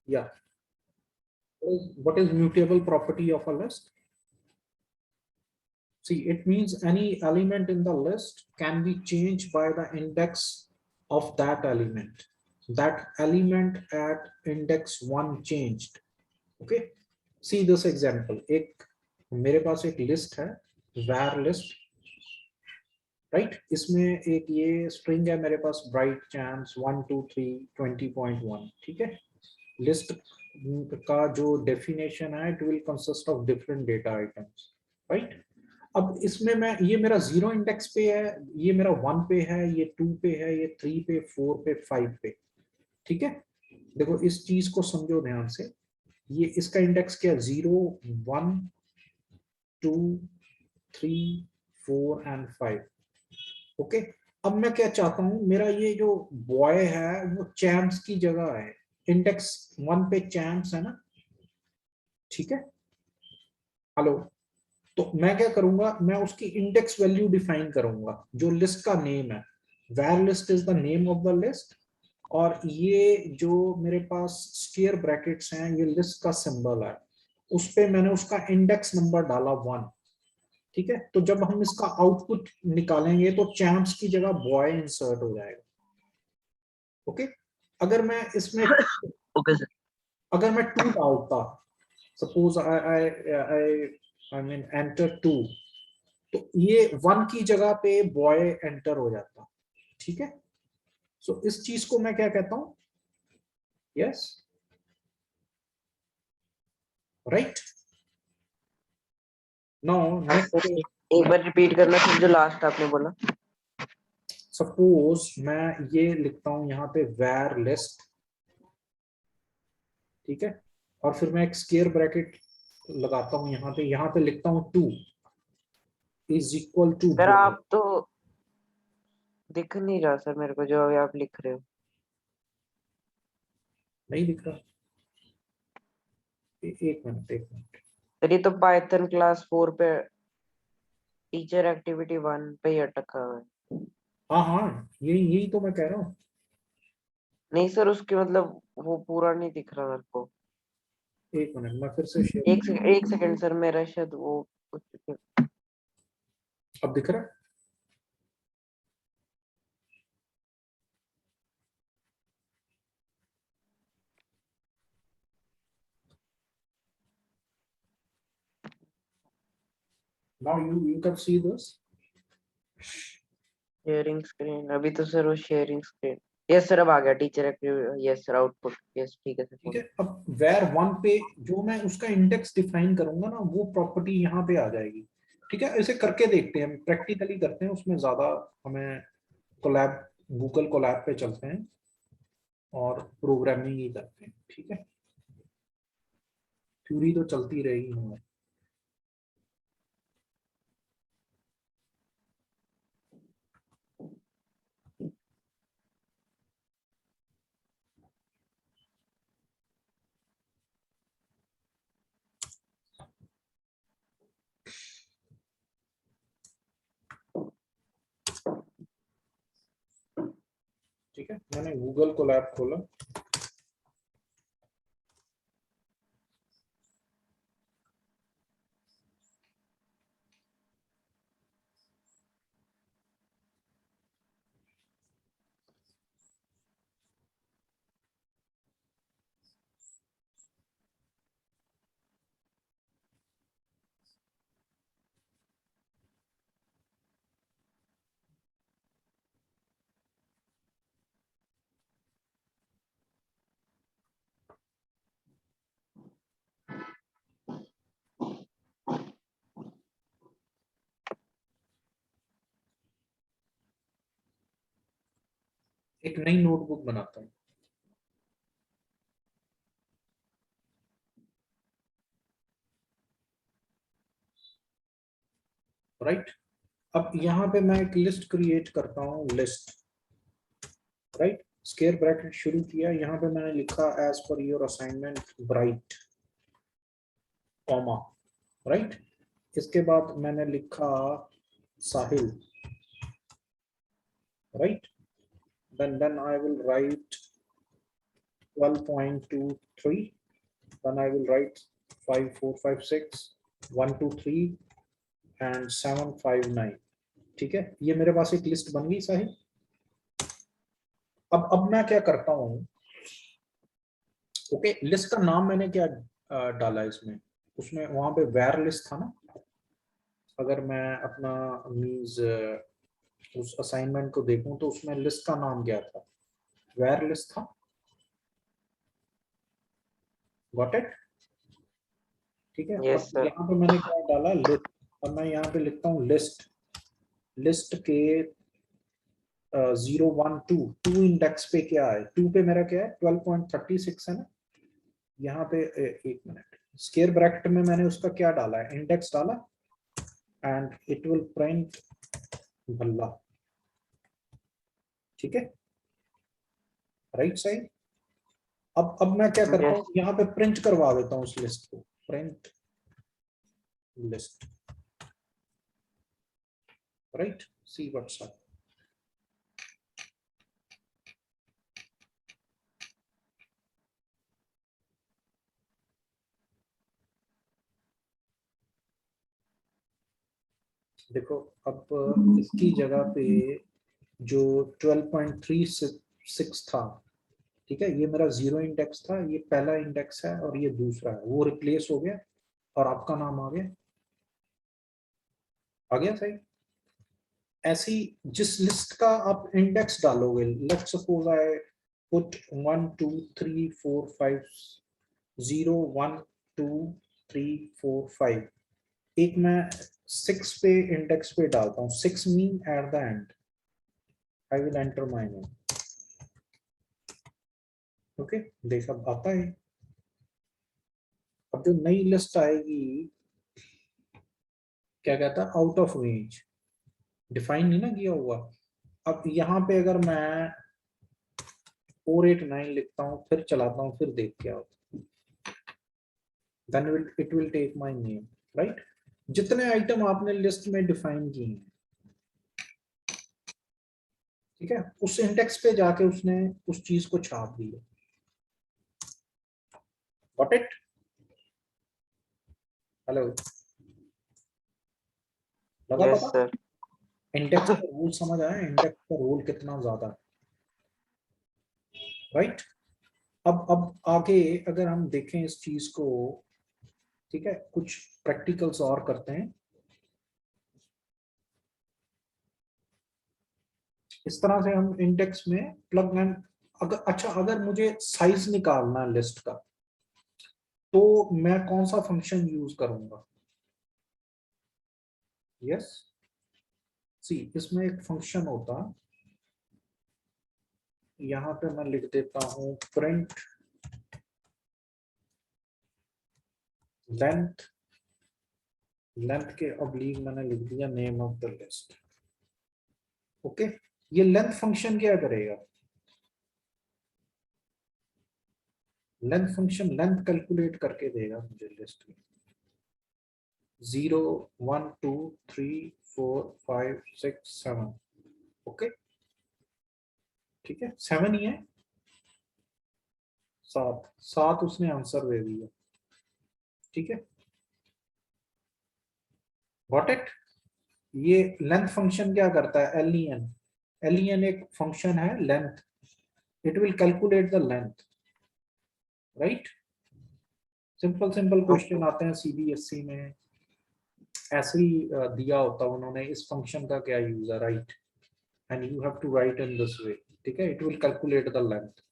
Yeah. What is mutable property of a list? See, it means any element in the list can be changed by the index of that element. That element at index 1 changed. Okay. See this example. एक मेरे पास एक list है, var list, right? इसमें एक ये string है मेरे पास, bright chance 1 2 3 20.1. ठीक है. List का जो definition है, it will consist of different data items, right? अब इसमें मैं, ये मेरा 0 इंडेक्स पे है, ये मेरा 1 पे है, ये 2 पे है, ये 3 पे, 4 पे, 5 पे. ठीक है. देखो इस चीज को समझो ध्यान से. ये इसका इंडेक्स क्या, 0 1 2 3 4 एंड 5. ओके. अब मैं क्या चाहता हूं, मेरा ये जो बॉय है वो चैम्प्स की जगह है. इंडेक्स 1 पे चैम्प्स है ना. ठीक है. हेलो. तो मैं क्या करूंगा, मैं उसकी इंडेक्स वैल्यू डिफाइन करूंगा जो लिस्ट का नेम है. var list is the name of the list. और ये जो मेरे पास स्क्वायर ब्रैकेट्स हैं, ये लिस्ट का सिंबल है. उस पे मैंने उसका इंडेक्स नंबर डाला 1. ठीक है. तो जब हम इसका आउटपुट निकालेंगे तो चैम्प्स की जगह बॉय इंसर्ट हो जाएगा. ओके. अगर मैं इसमें ओके सर. अगर मैं 2 डालता, सपोज आई मीन एंटर 2, तो ये 1 की जगह पे बॉय एंटर हो जाता. ठीक है. सो इस चीज को मैं क्या कहता हूं, यस, राइट. No next. एक बार रिपीट करना सर जो लास्ट आपने बोला. सपोज मैं ये लिखता हूं यहाँ पे var list. ठीक है. और फिर मैं एक स्क्वायर ब्रैकेट लगाता हूं यहाँ पे लिखता हूं 2 इज इक्वल टू. सर आप तो दिख नहीं रहा सर मेरे को जो अभी आप लिख रहे हो. नहीं दिख रहा. एक मिनट. सर ये तो पाइथन क्लास 4 पे टीचर एक्टिविटी 1 पे ही अटका हुआ है. हाँ, यही तो मैं कह रहा हूँ. नहीं सर उसके मतलब वो पूरा नहीं दिख रहा मेरे को. एक मिनट, मैं फिर से शेयर. एक सेकंड सर मेरा शायद वो कुछ. अब दिख रहा है. Now you can see this. Sharing screen. अभी तो सर वो शेयरिंग स्क्रीन. यस सर अब आ गया teacher activity. Yes sir output. Yes ठीक है ठीक सर. है. अब var 1 पे जो मैं उसका इंडेक्स डिफाइन करूंगा ना, वो प्रॉपर्टी यहाँ पे आ जाएगी. ठीक है. ऐसे करके देखते हैं, प्रैक्टिकली करते हैं, उसमें ज्यादा हमें कोलैब, गूगल कोलैब पे चलते हैं और प्रोग्रामिंग ही करते हैं. ठीक है. थ्योरी तो चलती रहेगी हमें. ठीक है. मैंने गूगल कोलैब खोला. एक नई नोटबुक बनाता हूँ. राइट. अब यहाँ पे मैं एक लिस्ट क्रिएट करता हूँ, लिस्ट. राइट. स्क्वायर ब्रैकेट शुरू किया, यहाँ पे मैंने लिखा as per your assignment bright, comma. Right. इसके बाद मैंने लिखा Sahil. Right. then I will write 12.23, then I will write 5 4 5 6 1 2 3 and 7 5 9. ठीक है, ये मेरे पास एक लिस्ट बन गई साहिब। अब मैं क्या करता हूँ, ओके, लिस्ट का नाम मैंने क्या डाला इसमें, उसमें वहां पे वेर लिस्ट था ना। अगर मैं अपना मींस उस असाइनमेंट को देखूं तो उसमें लिस्ट का नाम क्या था, वेर लिस्ट था। Got it? ठीक है। Yes, अब sir. यहाँ पे मैंने क्या डाला, लिस्ट। अब मैं यहाँ पे लिखता हूँ लिस्ट, लिस्ट के 0 1 2 2 इंडेक्स पे क्या है, 2 पे मेरा क्या है 12.36 है ना। यहाँ पे एक मिनट, स्क्वायर ब्रैकेट में मैंने उसका क्या डाला है, इंडेक्स डाला, and it will print Bhalla. ठीक है, राइट साइड। अब मैं क्या करता Yes. हूँ, यहाँ पे प्रिंट करवा देता हूँ उस लिस्ट को, print list, right, see what's up. देखो, अब इसकी जगह पे जो 12.36 था, ठीक है, ये मेरा 0 इंडेक्स था, ये पहला इंडेक्स है और ये दूसरा है, वो रिप्लेस हो गया और आपका नाम आ गया सही। ऐसी जिस लिस्ट का आप इंडेक्स डालोगे, लेट्स सपोज आई पुट 1 2 3 4 5 0 1 2 3 4 5, एक मैं 6 पे इंडेक्स पे डालता हूँ, 6 mean at the and I will enter my name. Okay, देख अब आता है। अब जो नई लिस्ट आएगी, क्या कहता है, आउट ऑफ रेंज, डिफाइन नहीं ना किया हुआ। अब यहाँ पे अगर मैं 489 लिखता हूँ, फिर चलाता हूँ, फिर देख क्या होता है, then it will take my name, right? जितने आइटम आपने लिस्ट में डिफाइन किए हैं, ठीक है, उस इंडेक्स पे जाके उसने उस चीज को छाप दिया। Got it? हेलो, लगा Yes, पता? sir. इंडेक्स का रोल समझ आया, इंडेक्स का रोल कितना ज्यादा है, राइट? अब आगे अगर हम देखें इस चीज को, ठीक है, कुछ प्रैक्टिकल्स और करते हैं। इस तरह से हम इंडेक्स में प्लग एंड, अगर मुझे साइज निकालना है लिस्ट का, तो मैं कौन सा फंक्शन यूज करूंगा? यस, सी, इसमें एक फंक्शन होता, यहाँ पे मैं लिख देता हूं प्रिंट लेंथ, लेंथ के ऑब्लिक मैंने लिख दिया name of the list. Okay, ये लेंथ फंक्शन क्या करेगा, लेंथ फंक्शन लेंथ कैलकुलेट करके देगा मुझे लिस्ट में 0 1 2 3 4 5 6 7। ओके, ठीक है, 7 ही है, 7 7 उसने आंसर दे दिया। ठीक है, गॉट इट? ये लेंथ फंक्शन क्या करता है, एलईएन, एलईएन एक फंक्शन है length, it will calculate the length, right? Simple simple question आते हैं सीबीएसई में, ऐसे ही दिया होता है उन्होंने, इस फंक्शन का क्या यूज है, right, and you have to write in this way. ठीक है, it will calculate the length.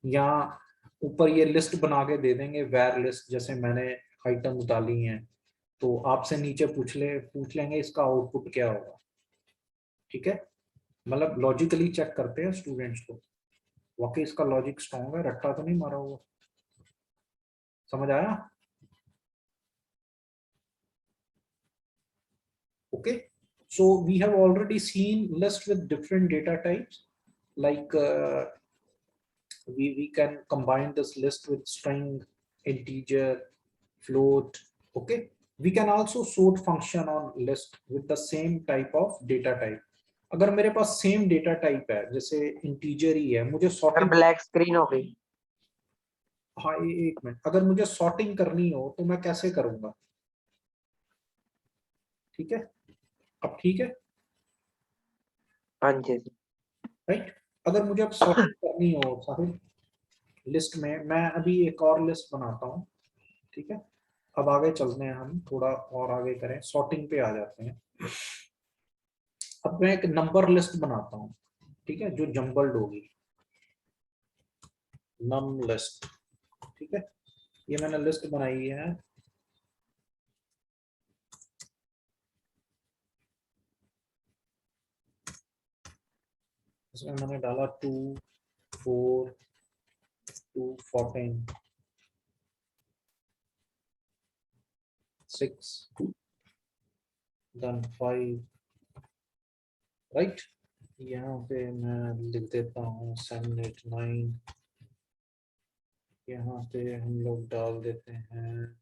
यहाँ ऊपर ये लिस्ट बना के दे देंगे, वेर लिस्ट, जैसे मैंने आइटम्स डाली हैं, तो आपसे नीचे पूछ लेंगे इसका आउटपुट क्या होगा। ठीक है, मतलब लॉजिकली चेक करते हैं स्टूडेंट्स को, वाकई इसका लॉजिक स्ट्रॉन्ग है, रट्टा तो नहीं मारा हुआ। समझ आया? Okay, so we have already seen list with different data types, like we can combine this list with string, integer, float. Okay, we can also sort function on list with the same type of data type. अगर मेरे पास same data type है, जैसे integer ही है, मुझे sir sorting, black screen हो गई। हाँ एक मिनट, अगर मुझे सॉर्टिंग करनी हो तो मैं कैसे करूंगा? ठीक है, अब ठीक है, हाँ जी सर। राइट। अगर मुझे अब सॉर्टिंग करनी हो साहिल, लिस्ट में मैं अभी एक और लिस्ट बनाता हूँ, ठीक है। अब आगे चलते हैं, हम थोड़ा और आगे करें, सॉर्टिंग पे आ जाते हैं। अब मैं एक नंबर लिस्ट बनाता हूँ, ठीक है, जो जम्बल्ड होगी, नम लिस्ट, ठीक है। ये मैंने लिस्ट बनाई है, इसमें मैंने डाला 2 4 2 14 6 देन 5, राइट। यहाँ पे मैं लिख देता हूँ 7 8 9, यहाँ पे हम लोग डाल देते हैं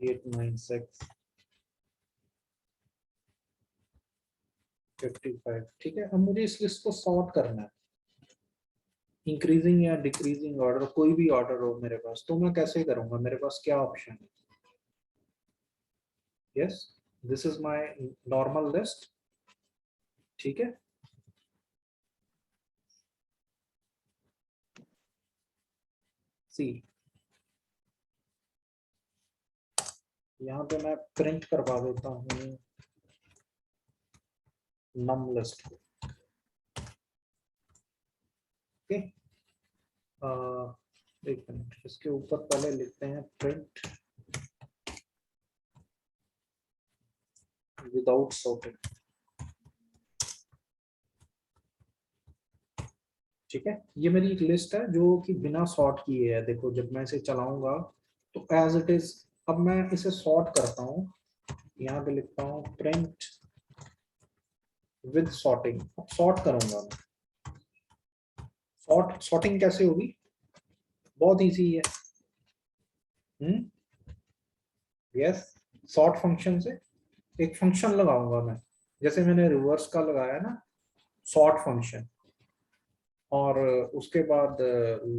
8 9 6 55, ठीक है। अब मुझे इस लिस्ट को सॉर्ट करना है, इंक्रीजिंग या डिक्रीजिंग ऑर्डर, कोई भी ऑर्डर हो मेरे पास, तो मैं कैसे करूंगा? मेरे पास क्या ऑप्शन है? Yes, this is my normal list, ठीक है। सी, यहाँ पे मैं प्रिंट करवा देता हूँ नम लिस्ट को, ओके। एक मिनट, इसके ऊपर पहले लिखते हैं प्रिंट विदाउट सॉर्टिंग, ठीक है। ये मेरी एक लिस्ट है जो कि बिना सॉर्ट किए है, देखो जब मैं इसे चलाऊंगा तो एज इट इज। अब मैं इसे सॉर्ट करता हूँ, यहाँ पे लिखता हूँ प्रिंट विद सॉर्टिंग, सॉर्ट करूंगा मैं। सॉर्टिंग कैसे होगी? बहुत इजी है। यस, सॉर्ट फंक्शन से एक फंक्शन लगाऊंगा मैं, जैसे मैंने रिवर्स का लगाया ना, सॉर्ट फंक्शन, और उसके बाद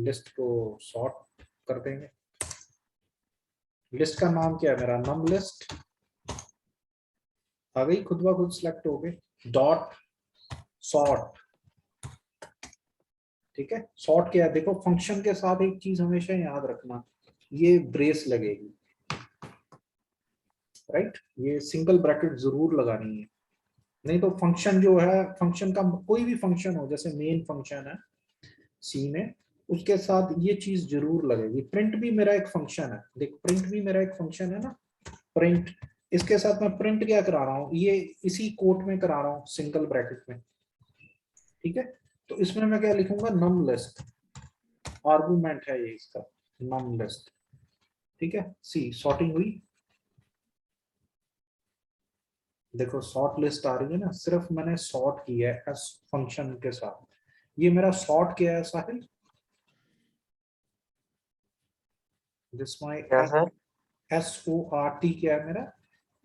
लिस्ट को सॉर्ट कर देंगे। लिस्ट का नाम क्या है मेरा? नम लिस्ट, आ गई खुद ब खुद सिलेक्ट हो गई, डॉट सॉर्ट, ठीक है। सॉर्ट क्या है, देखो फंक्शन के साथ एक चीज हमेशा याद रखना, ये ब्रेस लगेगी, राइट। ये सिंगल ब्रैकेट जरूर लगानी है, नहीं तो फंक्शन जो है, फंक्शन का कोई भी फंक्शन हो, जैसे मेन फंक्शन है सी में, उसके साथ ये चीज जरूर लगेगी। प्रिंट भी मेरा एक फंक्शन है, देख प्रिंट भी मेरा एक फंक्शन है ना, प्रिंट, इसके साथ मैं प्रिंट क्या करा रहा हूँ, ये इसी कोट में करा रहा हूँ, सिंगल ब्रैकेट में, ठीक है। तो इसमें मैं क्या लिखूंगा? नम लिस्ट, आर्गुमेंट है ये इसका, नम लिस्ट, ठीक है। सी, सॉर्टिंग हुई, देखो सॉर्ट लिस्ट आ रही है ना, सिर्फ मैंने सॉर्ट किया है एस फंक्शन के साथ। ये मेरा सॉर्ट क्या है साहिल? दिस माय क्या sir? S O R T क्या है मेरा?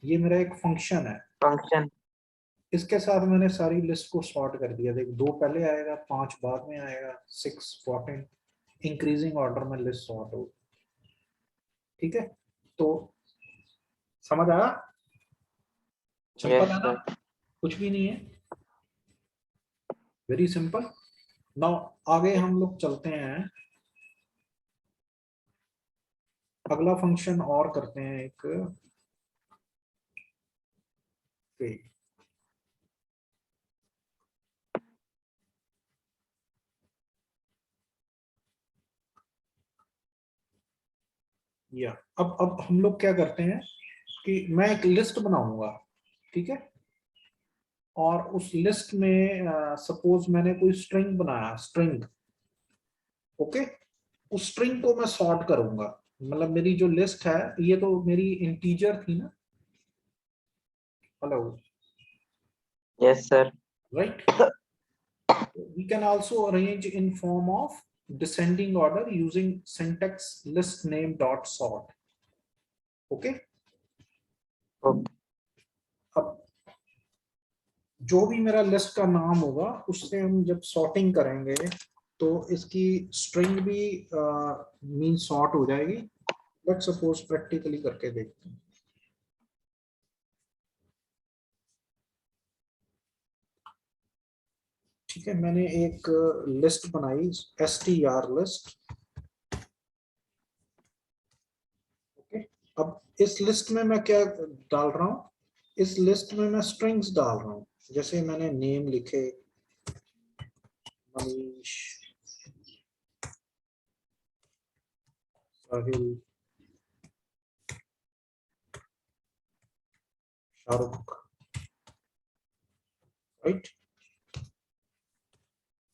ये मेरा एक फंक्शन है, फंक्शन। इसके साथ मैंने सारी लिस्ट को सॉर्ट कर दिया। देख 2 पहले आएगा, 5 बाद में आएगा, 6 14, इंक्रीजिंग ऑर्डर में लिस्ट सॉर्ट हो, ठीक है। तो समझ आया? सिंपल यस है ना, सर। कुछ भी नहीं है, वेरी सिंपल। नाउ आगे हम लोग चलते हैं, अगला फंक्शन और करते हैं एक, पे या अब हम लोग क्या करते हैं कि मैं एक लिस्ट बनाऊंगा, ठीक है। और उस लिस्ट में सपोज मैंने कोई स्ट्रिंग बनाया, स्ट्रिंग, ओके। उस स्ट्रिंग को मैं सॉर्ट करूंगा, मतलब मेरी जो लिस्ट है, ये तो मेरी इंटीजर थी ना, hello, yes sir. Right. We can also arrange in form of descending order using syntax list name dot sort, okay। Okay. अब जो भी मेरा लिस्ट का नाम होगा, उससे हम जब सॉर्टिंग करेंगे तो इसकी स्ट्रिंग भी मीन सॉर्ट हो जाएगी। बट सपोज प्रैक्टिकली करके देखते हैं। ठीक है, मैंने एक लिस्ट बनाई str लिस्ट। ओके, अब इस लिस्ट में मैं क्या डाल रहा हूँ, इस लिस्ट में मैं स्ट्रिंग्स डाल रहा हूँ। जैसे मैंने नेम लिखे मनीष, साहिल, शाहरुख, राइट।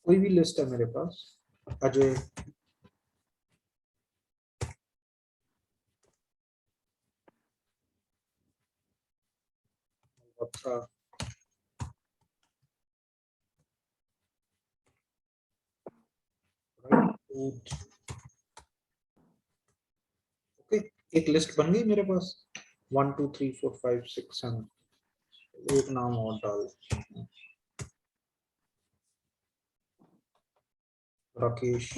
कोई भी लिस्ट है मेरे पास, अजय, अच्छा, राइट। ओके, एक लिस्ट बन गई मेरे पास, 1 2 3 4 5 6 7। एक नाम और डाल, राकेश,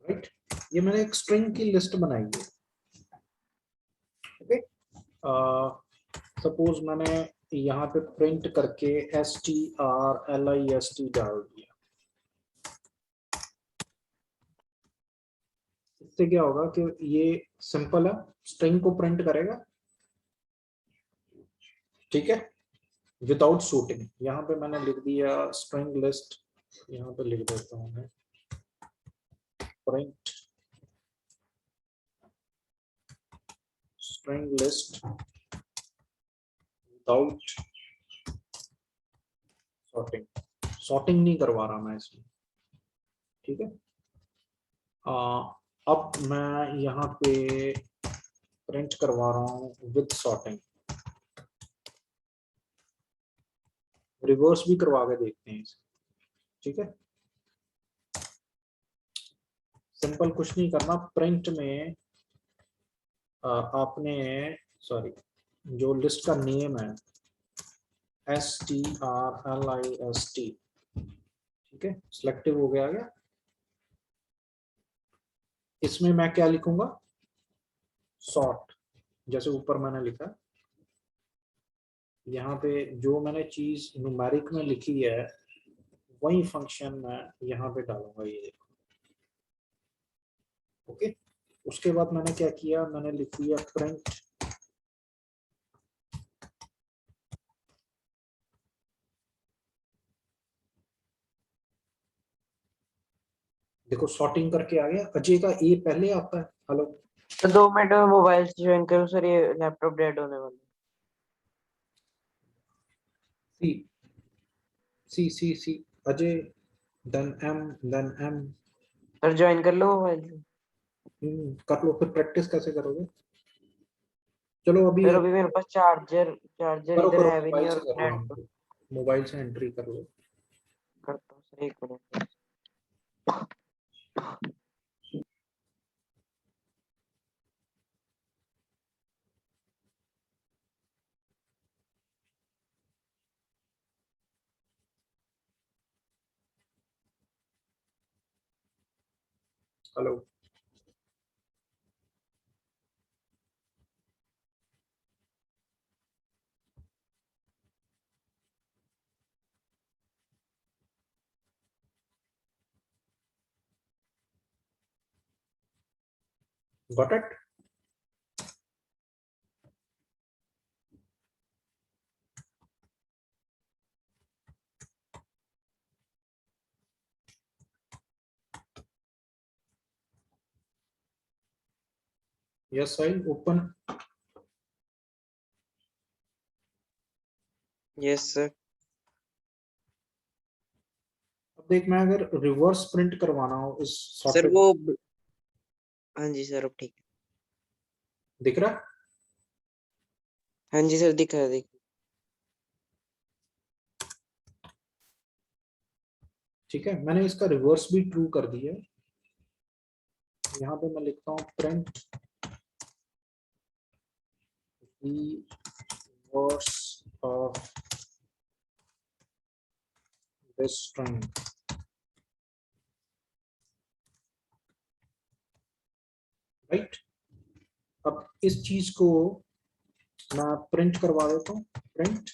राइट। ये मैंने एक स्ट्रिंग की लिस्ट बनाई है। ओके, सपोज मैंने यहाँ पे प्रिंट करके strlist डाल दिया। इससे क्या होगा कि ये सिंपल है, स्ट्रिंग को प्रिंट करेगा, ठीक है, विदाउट शूटिंग। यहाँ पे मैंने लिख दिया स्ट्रिंग लिस्ट, यहाँ पे लिख देता हूँ मैं print string list without sorting. Sorting नहीं करवा रहा मैं इसमें, ठीक है। अब मैं यहाँ पे प्रिंट करवा रहा हूँ विद सॉर्टिंग। रिवर्स भी करवा के देखते हैं इसे, ठीक है। सिंपल कुछ नहीं करना, प्रिंट में आपने, सॉरी, जो लिस्ट का नेम है strlist, ठीक है, सिलेक्टिव हो गया क्या। इसमें मैं क्या लिखूंगा, सॉर्ट, जैसे ऊपर मैंने लिखा। यहाँ पे जो मैंने चीज न्यूमेरिक में लिखी है वही फंक्शन मैं यहाँ पे डालूंगा, ये देखो। ओके, उसके बाद मैंने क्या किया, मैंने लिख दिया प्रिंट देखो सॉर्टिंग करके आ गया। अजय का ए पहले आता है। हेलो, तो 2 मिनट में मोबाइल से ज्वाइन करूँ सर, ये लैपटॉप डेड होने वाला C C C C, Ajay, then M, then M. है। सर ज्वाइन कर लो मोबाइल से। कर लो, फिर प्रैक्टिस कैसे करोगे। चलो अभी सर अभी मेरे पास चार्जर चार्जर करो इधर करो, है भी मोबाइल नहीं से और कर लो, नेट मोबाइल से एंट्री कर लो। करता हूँ sir, 1 minute. Hello, got it. Yes I open. Yes sir. अब देख, मैं अगर रिवर्स प्रिंट करवाना हो इस सर सॉर्टेड, वो हाँ जी सर, अब ठीक है। दिख रहा है। हाँ जी सर, दिख रहा है, दिख। ठीक है, मैंने इसका रिवर्स भी ट्रू कर दिया है। यहाँ पे मैं लिखता हूँ print reverse of this string, right? अब इस चीज को मैं प्रिंट करवा देता हूँ, प्रिंट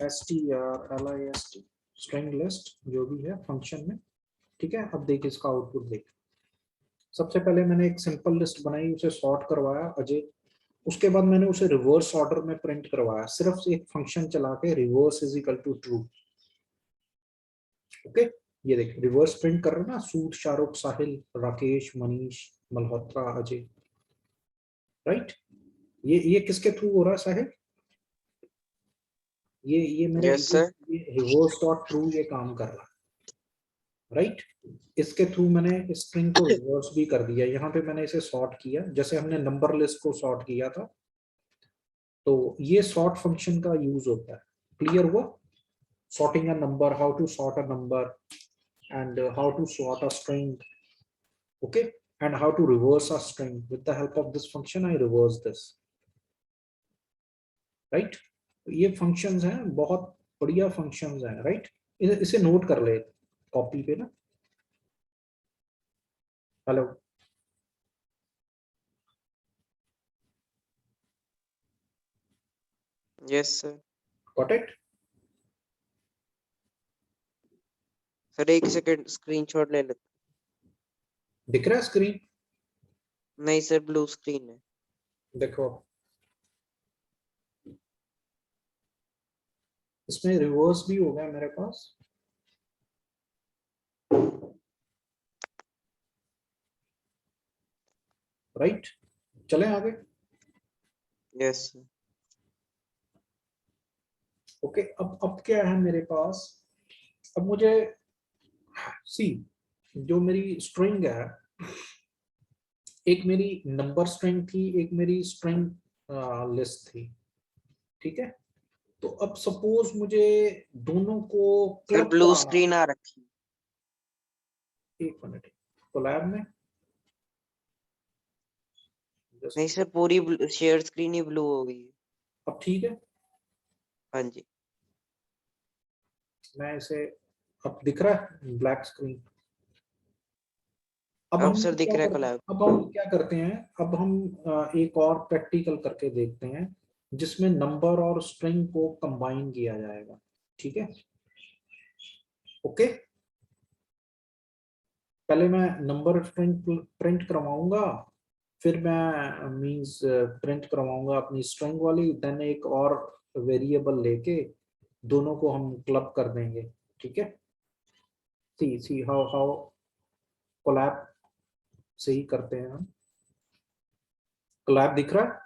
strlist string list जो भी है फंक्शन में, ठीक है। अब देख इसका आउटपुट देख। सबसे पहले मैंने एक सिंपल लिस्ट बनाई, उसे सॉर्ट करवाया अजय, उसके बाद मैंने उसे रिवर्स ऑर्डर में प्रिंट करवाया, सिर्फ एक फंक्शन चला के reverse is equal to true. Okay, ये देख रिवर्स प्रिंट कर रहा ना, सूद, शाहरुख, साहिल, राकेश, मनीष, मल्होत्रा, अजय, राइट। ये किसके थ्रू हो रहा है साहिल? ये मेरे Yes, sir. Reverse dot true ये काम कर रहा है, राइट। इसके थ्रू मैंने स्ट्रिंग को रिवर्स भी कर दिया। यहाँ पे मैंने इसे सॉर्ट किया, जैसे हमने नंबर लिस्ट को सॉर्ट किया था, तो ये सॉर्ट फंक्शन का यूज होता है। क्लियर हुआ? sorting a number, how to sort a number, and how to sort a string, okay, and how to reverse a string. With the help of this function I reverse this, right? ये functions हैं, बहुत बढ़िया functions हैं, right? इसे note कर ले copy पे ना। Hello, Yes, sir. got it? Sir एक सेकंड स्क्रीनशॉट ले लेते। दिख रहा है स्क्रीन? नहीं सर, ब्लू स्क्रीन है। देखो इसमें रिवर्स भी हो गया मेरे पास, राइट? चलें आगे। Yes sir. ओके, अब क्या है मेरे पास? अब मुझे सी, जो मेरी स्ट्रिंग है, एक मेरी नंबर स्ट्रिंग थी, एक मेरी स्ट्रिंग लिस्ट थी, ठीक है। तो अब सपोज मुझे दोनों को सर क्लब ब्लू कराना, स्क्रीन आ रखी है। एक मिनट, कोलैब में नहीं सर, पूरी शेयर स्क्रीन ही ब्लू हो गई है। अब ठीक है, हाँ जी। मैं इसे, अब दिख रहा है ब्लैक स्क्रीन? अब सर दिख रहा है कोलैब। अब हम क्या करते हैं, अब हम एक और प्रैक्टिकल करके देखते हैं जिसमें नंबर और स्ट्रिंग को कंबाइन किया जाएगा, ठीक है। ओके, पहले मैं नंबर स्ट्रिंग प्रिंट करवाऊंगा, फिर मैं मींस प्रिंट करवाऊंगा अपनी स्ट्रिंग वाली, देन एक और वेरिएबल लेके दोनों को हम क्लब कर देंगे, ठीक है। सी हाउ कोलैब से ही करते हैं हम। कोलैब दिख रहा है?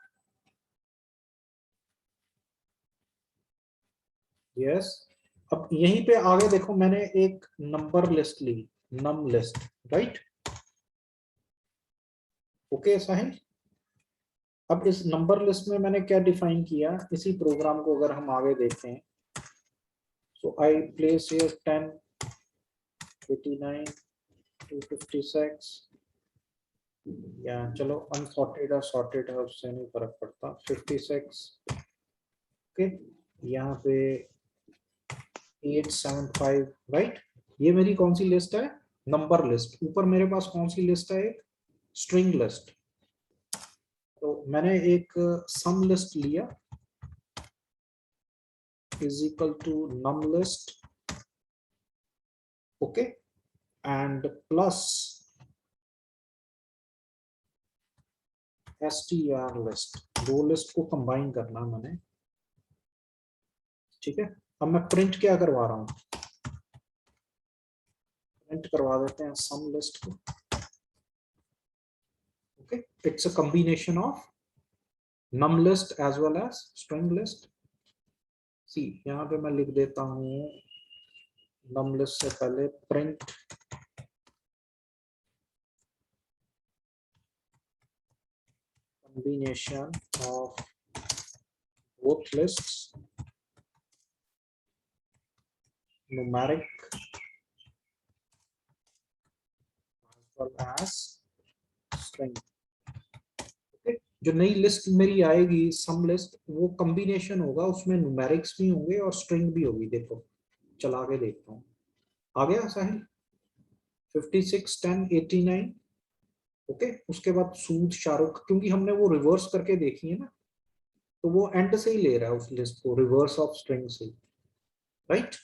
यस। अब यहीं पे आगे देखो, मैंने एक नंबर लिस्ट ली, नम लिस्ट, राइट? ओके साहिल, अब इस नंबर लिस्ट में मैंने क्या डिफाइन किया, इसी प्रोग्राम को अगर हम आगे देखते हैं, सो आई प्लेस हियर 10, 89, 256, या चलो अनसॉर्टेड और सॉर्टेड है उससे नहीं फर्क पड़ता, 56, ओके, यहाँ पे 875, राइट। ये मेरी कौन सी लिस्ट है? Number list. ऊपर मेरे पास कौन सी लिस्ट है? एक स्ट्रिंग लिस्ट। तो मैंने एक सम लिस्ट लिया, is equal to num list, okay, and plus str list. दो लिस्ट को कंबाइन करना मैंने, ठीक है। अब मैं प्रिंट क्या करवा रहा हूं, प्रिंट करवा देते हैं सम लिस्ट को, okay. It's a combination of num list as well as string list। सी यहाँ पे मैं लिख देता हूँ num list से पहले print combination of both lists, numeric as well as string, okay। जो नई लिस्ट मेरी आएगी सम लिस्ट, वो कॉम्बिनेशन होगा, उसमें न्यूमेरिक्स भी होंगे और स्ट्रिंग भी होगी। देखो चला के देखता हूँ। आ गया साहिल? 56, 10, 89। ओके, उसके बाद सूद शाहरुख, क्योंकि हमने वो रिवर्स करके देखी है ना, तो वो एंड से ही ले रहा है उस लिस्ट को, रिवर्स ऑफ स्ट्रिंग से, राइट?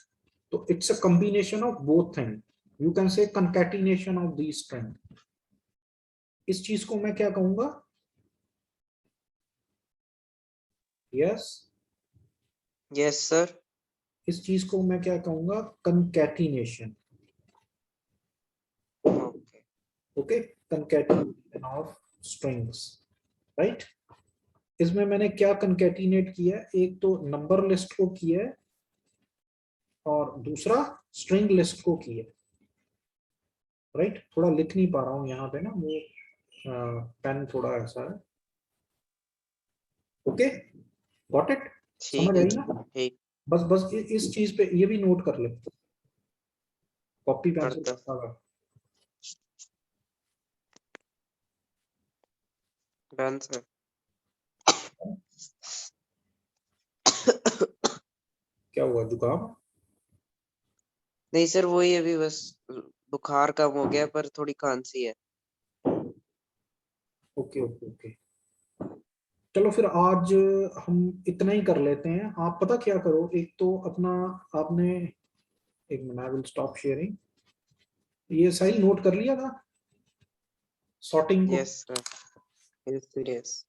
तो it's a combination of both thing, you can say concatenation of the string. इस चीज को मैं क्या कहूंगा? Yes, yes sir. इस चीज को मैं क्या कहूंगा? Concatenation. Okay. Okay, concatenation of strings, right? इसमें मैंने क्या कंकैटिनेट किया है? एक तो नंबर लिस्ट को किया है और दूसरा स्ट्रिंग लिस्ट को किया है, राइट? थोड़ा लिख नहीं पा रहा हूं यहाँ पे ना, वो पेन थोड़ा ऐसा है। Okay, got it? समझ ठीक है आई ना? ठीक। बस बस इस चीज पे ये भी नोट कर ले, कॉपी पेंसिल करता। रखा हुआ। Done sir. क्या हुआ, जुकाम? नहीं सर, वही अभी बस बुखार कम हो गया पर थोड़ी खांसी है। ओके ओके ओके, चलो फिर आज हम इतना ही कर लेते हैं। आप पता क्या करो, एक तो अपना आपने, एक minute, I will stop sharing. ये साइल नोट कर लिया था सॉर्टिंग को? Yes sir. यस।